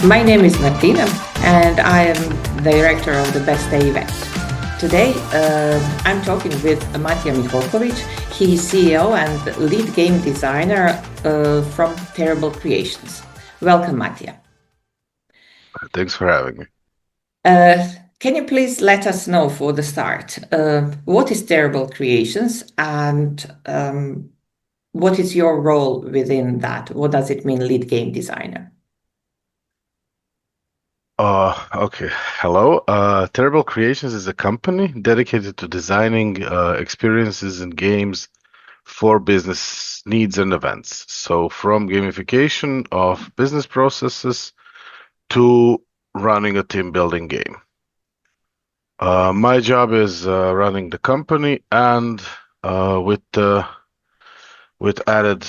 My name is Martina, and I am director of the Best Day event. Today, I'm talking with Matija Miholkovic. He's CEO and lead game designer from Terrible Creations. Welcome, Matija. Thanks for having me. Can you please let us know for the start what is Terrible Creations and what is your role within that? What does it mean, lead game designer? Okay. Hello. Terrible Creations is a company dedicated to designing experiences and games for business needs and events. So from gamification of business processes to running a team building game. My job is running the company and with added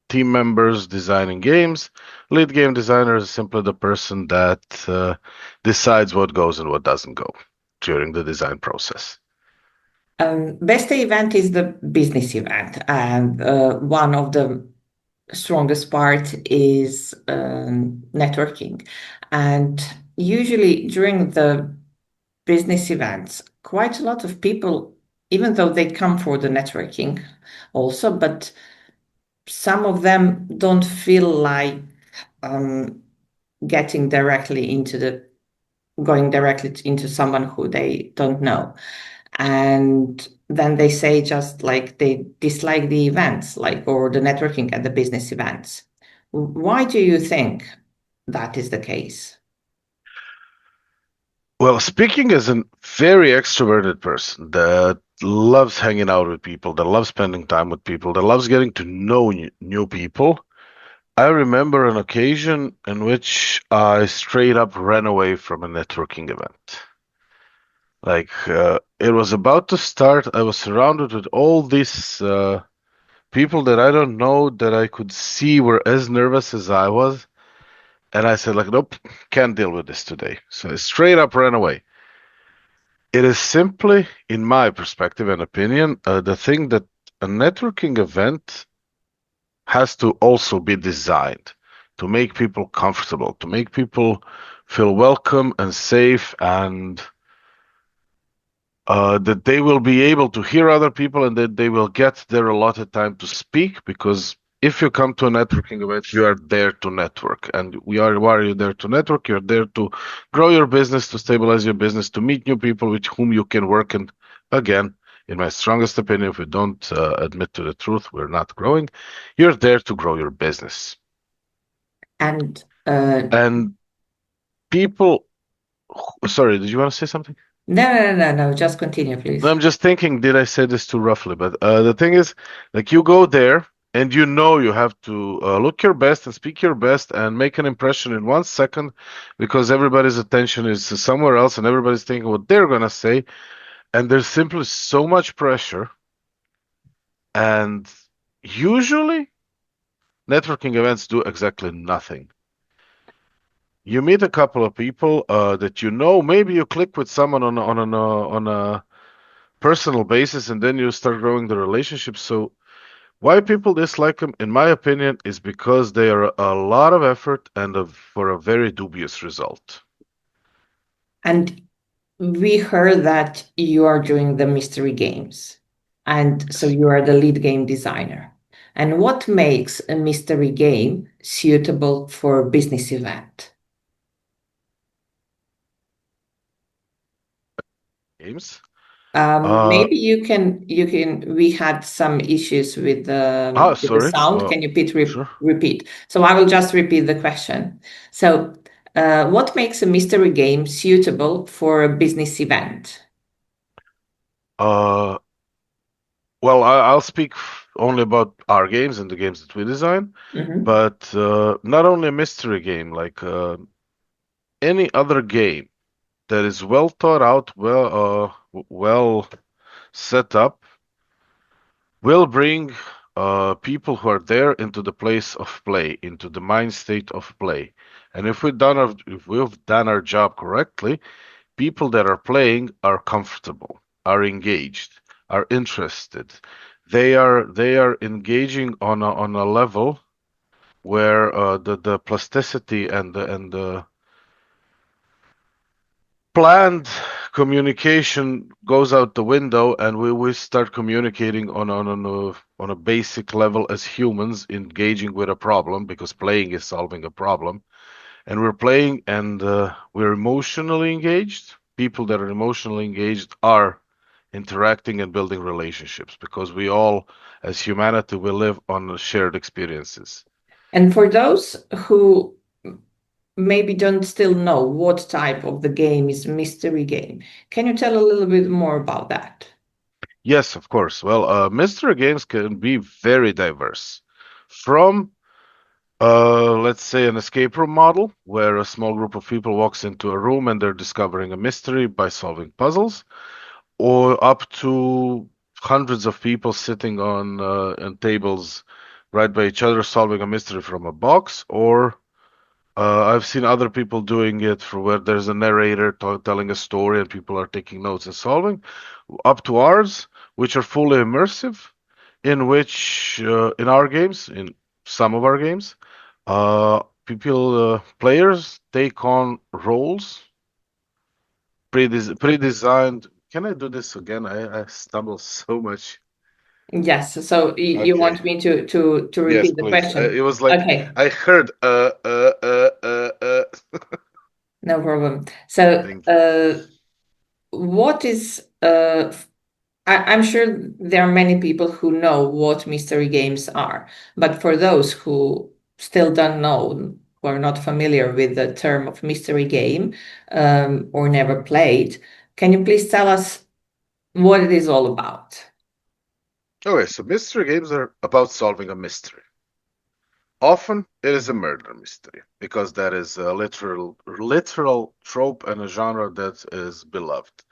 team members designing games. Lead game designer is simply the person that decides what goes and what doesn't go during the design process. Best Day event is the business event, and one of the strongest part is networking. And usually during the business events, quite a lot of people, even though they come for the networking also, but some of them don't feel like um, getting directly into the going directly into someone who they don't know. And then they say just like they dislike the events, like or the networking at the business events. Why do you think that is the case? Well, speaking as a very extroverted person that loves hanging out with people, that loves spending time with people, that loves getting to know new people, I remember an occasion in which I straight up ran away from a networking event. It was about to start. I was surrounded with all these people that I don't know that I could see were as nervous as I was. And I said, like, nope, can't deal with this today. So I straight up ran away. It is simply, in my perspective and opinion, the thing that a networking event has to also be designed to make people comfortable, to make people feel welcome and safe and that they will be able to hear other people and that they will get their allotted time to speak. Because if you come to a networking event, you are there to network. And why are you there to network? You're there to grow your business, to stabilize your business, to meet new people with whom you can work. And again, in my strongest opinion, if we don't admit to the truth, we're not growing. You're there to grow your business. And And people, sorry, did you want to say something? no, just continue, No, please. I'm just thinking, did I say this too roughly? But the thing is, like, you go there and you know you have to look your best and speak your best and make an impression in 1 second because everybody's attention is somewhere else and everybody's thinking what they're gonna say. And there's simply so much pressure. And usually, networking events do exactly nothing. You meet a couple of people that you know. Maybe you click with someone on a personal basis, and then you start growing the relationship. So why people dislike them, in my opinion, is because they are a lot of effort and for a very dubious result. And we heard that you are doing the mystery games, and so Yes. you are the lead game designer. And what makes a mystery game suitable for a business event? Games. Uh, Maybe we had some issues with the sorry. sound. Can you Sure. repeat? So I will just repeat the question. So, what makes a mystery game suitable for a business event? Uh, well, I'll speak only about our games and the games that we design, Mhm. but not only a mystery game, like any other game that is well thought out, well set up, will bring people who are there into the place of play, into the mind state of play. And if we've done our job correctly, people that are playing are comfortable, are engaged, are interested. They are engaging on a level where the plasticity and the planned communication goes out the window, and we start communicating on a basic level as humans, engaging with a problem because playing is solving a problem, and we're playing and we're emotionally engaged. People that are emotionally engaged are interacting and building relationships because we all, as humanity, we live on shared experiences. And for those who maybe don't still know what type of the game is mystery game, can you tell a little bit more about that? Yes, of course. Well, mystery games can be very diverse. From let's say an escape room model, where a small group of people walks into a room and they're discovering a mystery by solving puzzles, or up to hundreds of people sitting on tables right by each other solving a mystery from a box, or I've seen other people doing it for where there's a narrator telling a story and people are taking notes and solving, up to ours, which are fully immersive, in which in our games, in some of our games, players take on roles pre-designed. Can I do this again? I stumble so much. Yes, so you Okay. want me to Yes, repeat the please. question? It was like Okay, I heard no problem. So, Thank you. what is I'm sure there are many people who know what mystery games are, but for those who still don't know, who are not familiar with the term of mystery game, or never played, can you please tell us what it is all about? Okay, so mystery games are about solving a mystery. Often it is a murder mystery because that is a literal trope and a genre that is beloved.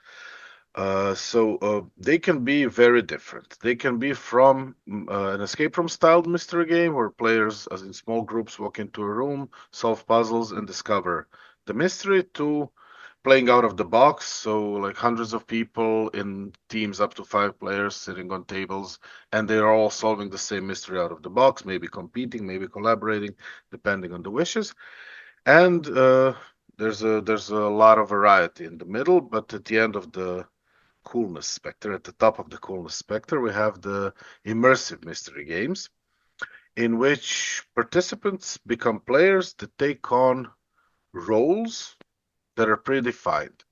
So they can be very different. They can be from an escape room styled mystery game where players, as in small groups, walk into a room, solve puzzles, and discover the mystery, to playing out of the box. So, like hundreds of people in teams up to 5 players sitting on tables, and they're all solving the same mystery out of the box, maybe competing, maybe collaborating, depending on the wishes. And there's a lot of variety in the middle, but at the end of the coolness specter, at the top of the coolness specter, we have the immersive mystery games, in which participants become players that take on roles that are predefined.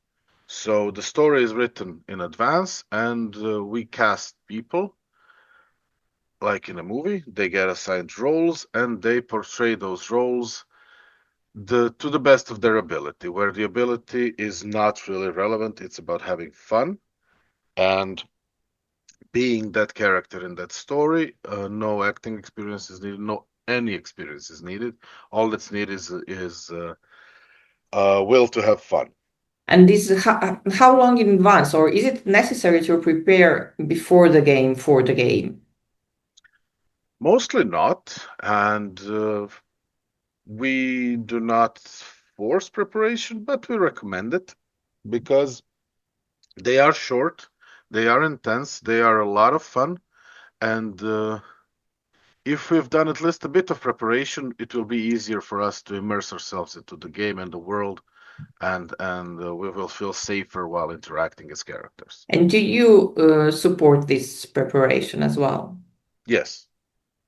So the story is written in advance, and we cast people like in a movie. They get assigned roles, and they portray those roles to the best of their ability. Where the ability is not really relevant, it's about having fun and being that character in that story. No acting experience is needed. No any experience is needed. All that's needed is will to have fun. And this is how long in advance, or is it necessary to prepare before the game for the game? Mostly not, and we do not force preparation, but we recommend it because they are short, they are intense, they are a lot of fun, and if we've done at least a bit of preparation, it will be easier for us to immerse ourselves into the game and the world, and we will feel safer while interacting as characters. And do you support this preparation as well? Yes,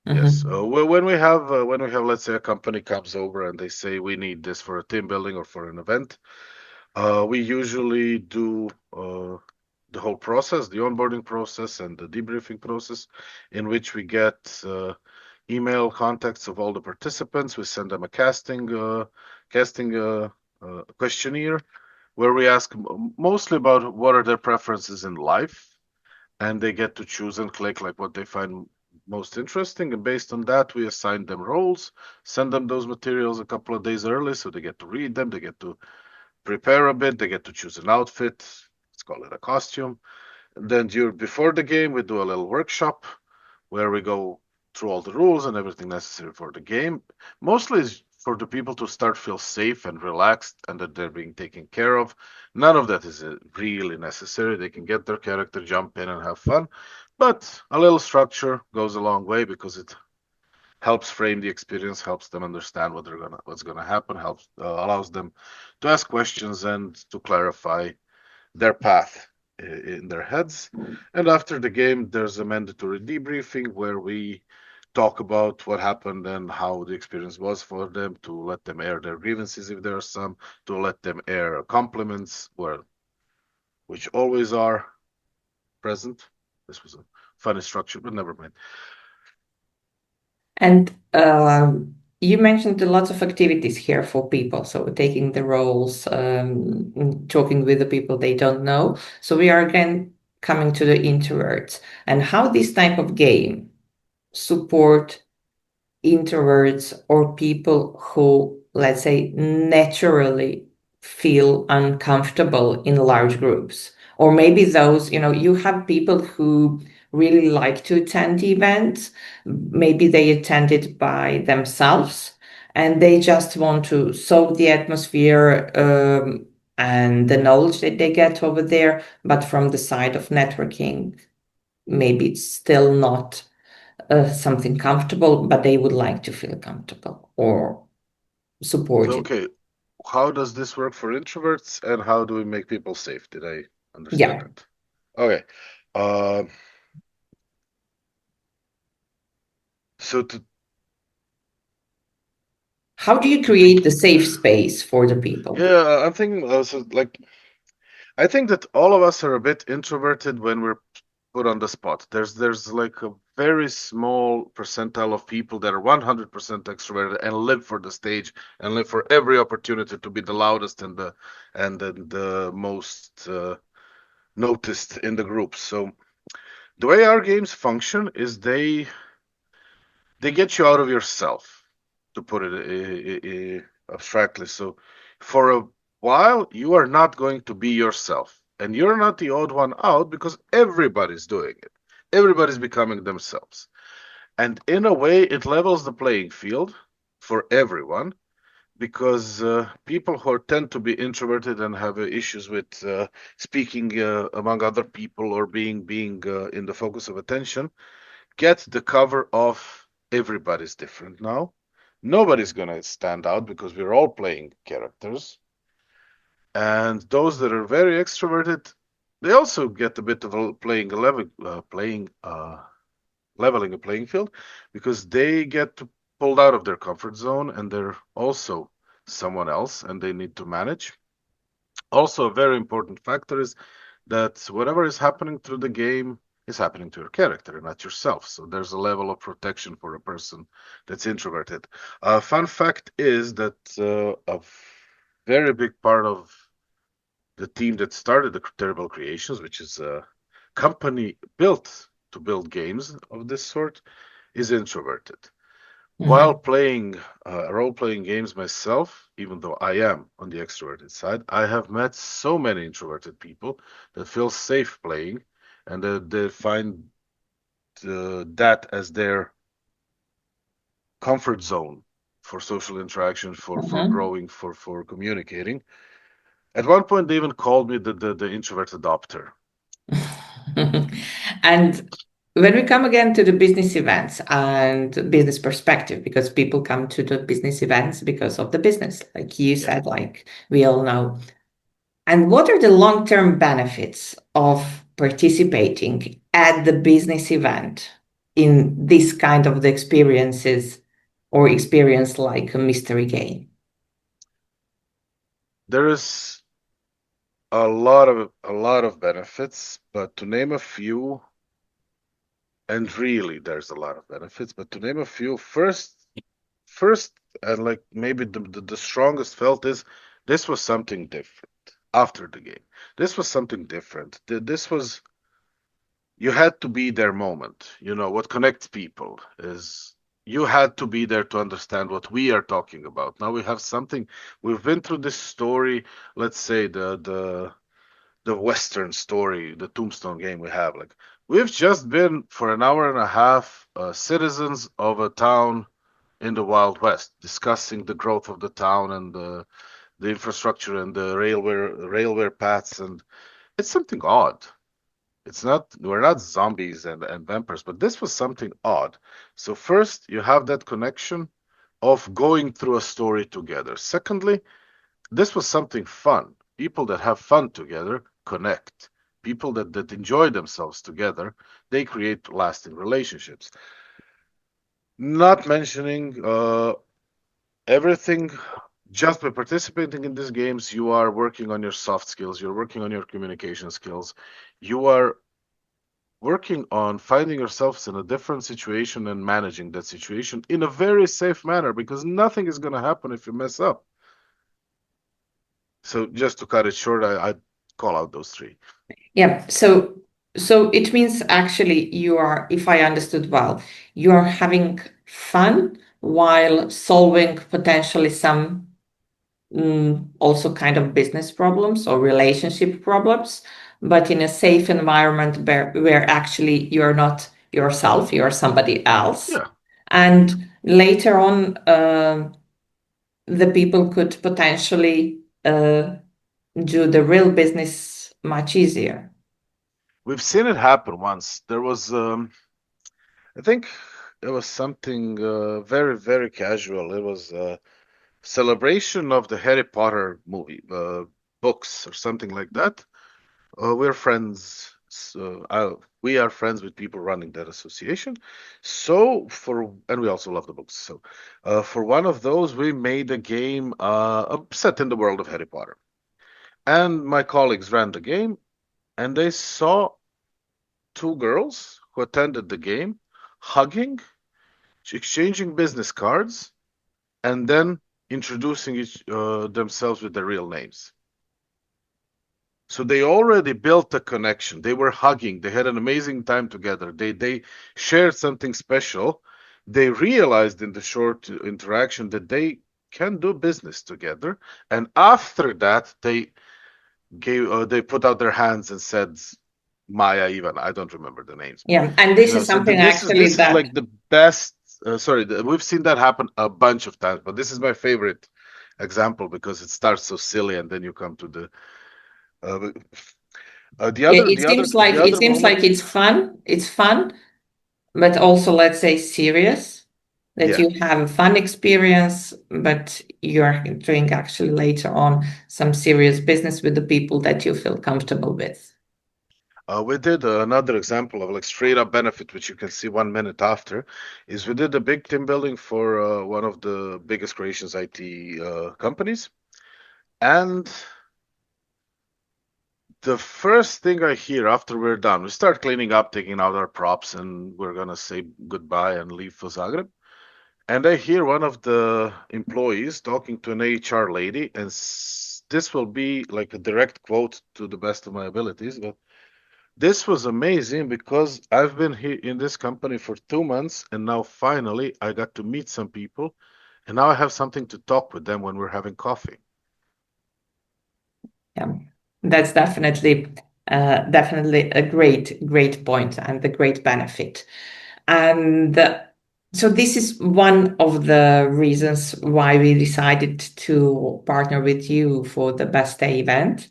yes. Mhm. When we have, let's say, a company comes over and they say we need this for a team building or for an event, we usually do the whole process, the onboarding process and the debriefing process, in which we get email contacts of all the participants. We send them a casting questionnaire where we ask mostly about what are their preferences in life, and they get to choose and click like what they find most interesting. And based on that, we assign them roles, send them those materials a couple of days early so they get to read them, they get to prepare a bit, they get to choose an outfit. Let's call it a costume. And then before the game, we do a little workshop where we go through all the rules and everything necessary for the game. Mostly is for the people to start feel safe and relaxed and that they're being taken care of. None of that is really necessary. They can get their character, jump in and have fun. But a little structure goes a long way because helps frame the experience, helps them understand what's gonna happen, helps allows them to ask questions and to clarify their path in their heads. And after the game, there's a mandatory debriefing where we talk about what happened and how the experience was for them, to let them air their grievances if there are some, to let them air compliments, which always are present. This was a funny structure, but never mind. And you mentioned lots of activities here for people. So taking the roles, talking with the people they don't know. So we are again coming to the introverts and how this type of game support introverts or people who, let's say, naturally feel uncomfortable in large groups. Or maybe those, you have people who really like to attend events. Maybe they attend it by themselves and they just want to soak the atmosphere and the knowledge that they get over there. But from the side of networking, maybe it's still not something comfortable, but they would like to feel comfortable or So, supported. okay, how does this work for introverts and how do we make people safe? Did I understand Yeah. that? Okay. Uh, so to How do you to create the safe space for the people? yeah, I'm thinking also like I think that all of us are a bit introverted when we're put on the spot. There's like a very small percentile of people that are 100% extroverted and live for the stage and live for every opportunity to be the loudest and the most noticed in the group. So the way our games function is they get you out of yourself, to put it abstractly. So, for a while, you are not going to be yourself, and you're not the odd one out because everybody's doing it. Everybody's becoming themselves, and in a way, it levels the playing field for everyone because people who tend to be introverted and have issues with speaking among other people or being in the focus of attention get the cover of everybody's different now. Nobody's gonna stand out because we're all playing characters. And those that are very extroverted, they also get a bit of a leveling a playing field because they get to pulled out of their comfort zone and they're also someone else and they need to manage. Also, a very important factor is that whatever is happening through the game is happening to your character, not yourself. So there's a level of protection for a person that's introverted. Fun fact is that a very big part of the team that started the Terrible Creations, which is a company built to build games of this sort, is introverted. While Mhm. playing role-playing games myself, even though I am on the extroverted side, I have met so many introverted people that feel safe playing and that they find that as their comfort zone for social interaction, for Mhm. growing, for communicating. At one point, they even called me the introvert adopter. And when we come again to the business events and business perspective, because people come to the business events because of the business, like you Yeah. said, like we all know. And what are the long-term benefits of participating at the business event in this kind of the experiences or experience like a mystery game? There is a lot of benefits, but to name a few, and really there's a lot of benefits, but to name a few, first and like maybe the strongest felt is this was something different after the game. This was something different. This was you had to be their moment. What connects people is you had to be there to understand what we are talking about. Now we have something. We've been through this story. Let's say the Western story, the Tombstone game we have. Like we've just been for an hour and a half citizens of a town in the Wild West, discussing the growth of the town and the infrastructure and the railway paths, and it's something odd. It's not, we're not zombies and vampires, but this was something odd. So first, you have that connection of going through a story together. Secondly, this was something fun. People that have fun together connect. People that enjoy themselves together, they create lasting relationships. Not mentioning everything, just by participating in these games, you are working on your soft skills, you're working on your communication skills, you are working on finding yourselves in a different situation and managing that situation in a very safe manner because nothing is going to happen if you mess up. So just to cut it short, I call out those three. Yeah. So it means actually you are, if I understood well, you are having fun while solving potentially some also kind of business problems or relationship problems, but in a safe environment where actually you're not yourself, you're somebody else. Yeah, And later on, the people could potentially do the real business much easier. we've seen it happen once. There was, I think, it was something very, very casual. It was a celebration of the Harry Potter movie, books or something like that. We're friends. We are friends with people running that association. So and we also love the books. So, for one of those, we made a game, set in the world of Harry Potter. And my colleagues ran the game, and they saw two girls who attended the game hugging, exchanging business cards, and then introducing themselves with their real names. So they already built a connection. They were hugging. They had an amazing time together. They shared something special. They realized in the short interaction that they can do business together. And after that, they put out their hands and said, Maya, Ivan. I don't remember the names, but Yeah, and this is so something this is actually this is that like the best. Sorry, we've seen that happen a bunch of times, but this is my favorite example because it starts so silly and then you come to the uh, the yeah, other, it the other, seems the like other moment, it's fun, but also let's say serious, that yeah, you have a fun experience, but you're doing actually later on some serious business with the people that you feel comfortable with. we did another example of like straight up benefit, which you can see 1 minute after, is we did a big team building for one of the biggest creations IT companies, and the first thing I hear after we're done, we start cleaning up, taking out our props, and we're gonna say goodbye and leave for Zagreb. And I hear one of the employees talking to an HR lady, and this will be like a direct quote to the best of my abilities, but this was amazing because I've been here in this company for 2 months, and now finally I got to meet some people, and now I have something to talk with them when we're having coffee. Yeah, that's definitely a great point and the great benefit. And so this is one of the reasons why we decided to partner with you for the Best Day event,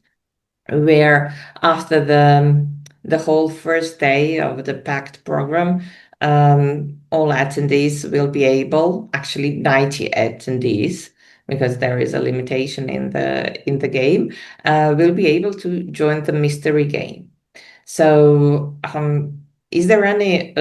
where after the whole first day of the packed program, all attendees will be able, actually 90 attendees, because there is a limitation in the game, will be able to join the mystery game. So, is there any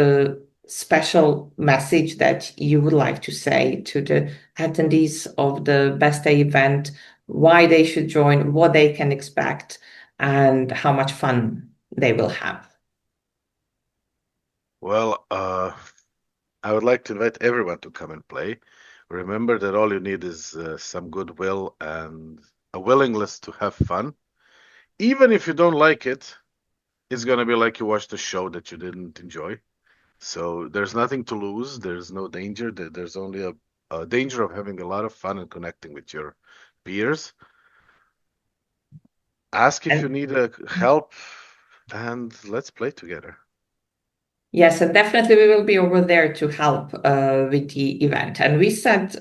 special message that you would like to say to the attendees of the Best Day event, why they should join, what they can expect, and how much fun they will have? Well, I would like to invite everyone to come and play. Remember that all you need is some goodwill and a willingness to have fun. Even if you don't like it, it's gonna be like you watched a show that you didn't enjoy. So there's nothing to lose. There's no danger. There's only a danger of having a lot of fun and connecting with your peers. Ask if you And need help, and let's play together. yes, and definitely we will be over there to help with the event. And we said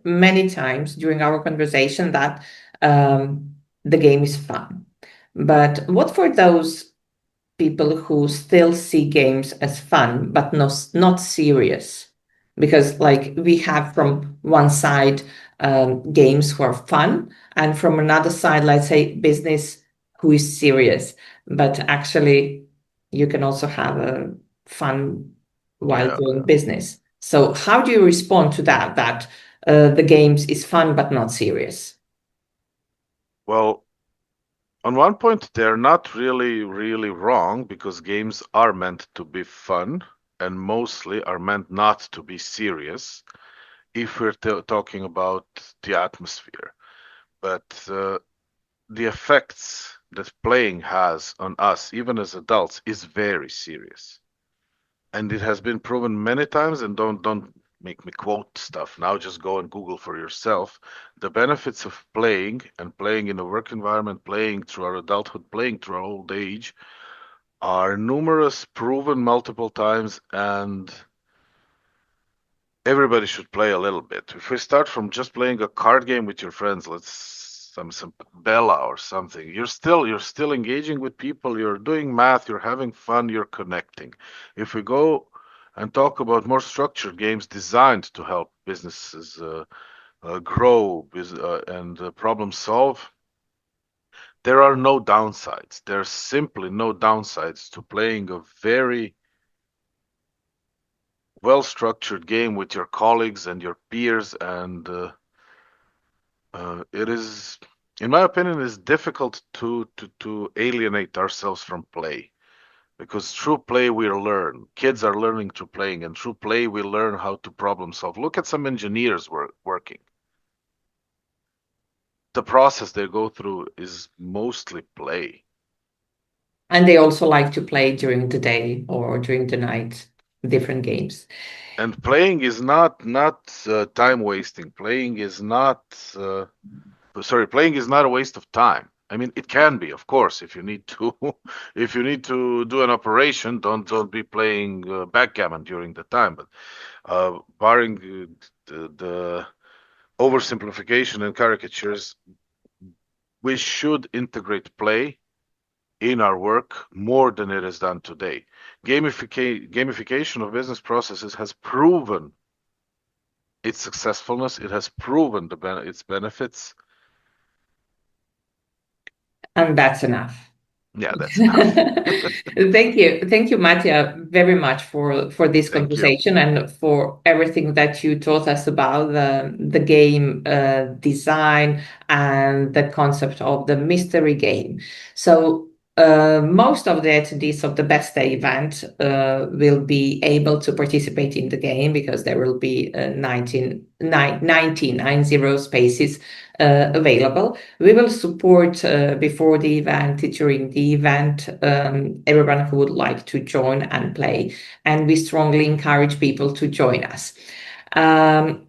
many times during our conversation that the game is fun. But what for those people who still see games as fun, but not serious. Because, like, we have from one side games who are fun, and from another side, let's say, business who is serious. But actually, you can also have a fun while Yeah. doing business. So, how do you respond to that? That the games is fun but not serious? Well, on one point, they're not really wrong because games are meant to be fun and mostly are meant not to be serious if we're talking about the atmosphere. But the effects that playing has on us, even as adults, is very serious. And it has been proven many times, and don't make me quote stuff now, just go and Google for yourself. The benefits of playing and playing in a work environment, playing through our adulthood, playing through our old age are numerous, proven multiple times, and everybody should play a little bit. If we start from just playing a card game with your friends, let's some Bella or something, you're still engaging with people, you're doing math, you're having fun, you're connecting. If we go and talk about more structured games designed to help businesses grow and problem solve, there are no downsides. There's simply no downsides to playing a very well-structured game with your colleagues and your peers, and it is, in my opinion, is difficult to alienate ourselves from play because through play we learn. Kids are learning through playing, and through play we learn how to problem solve. Look at some engineers working. The process they go through is mostly play. And they also like to play during the day or during the night, different games. And playing is not time wasting. Playing is not playing is not a waste of time. I mean, it can be, of course, if you need to if you need to do an operation, don't be playing backgammon during the time. But barring the oversimplification and caricatures, we should integrate play in our work more than it is done today. Gamification of business processes has proven its successfulness. It has proven its benefits. And that's enough. Yeah, that's enough. Thank you, Mattia, very much for this Thank you. conversation and for everything that you taught us about the game design and the concept of the mystery game. So most of the attendees of the Best Day event will be able to participate in the game because there will be 90 spaces available. We will support before the event, during the event, everyone who would like to join and play. And we strongly encourage people to join us. Um,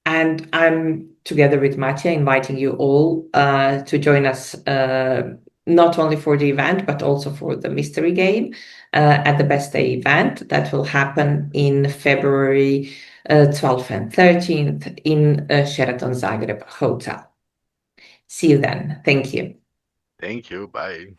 and I'm together with Mattia inviting you all to join us not only for the event, but also for the mystery game at the Best Day event that will happen in February 12th and 13th in Sheraton Zagreb Hotel. See you then. Thank you. Thank you. Bye.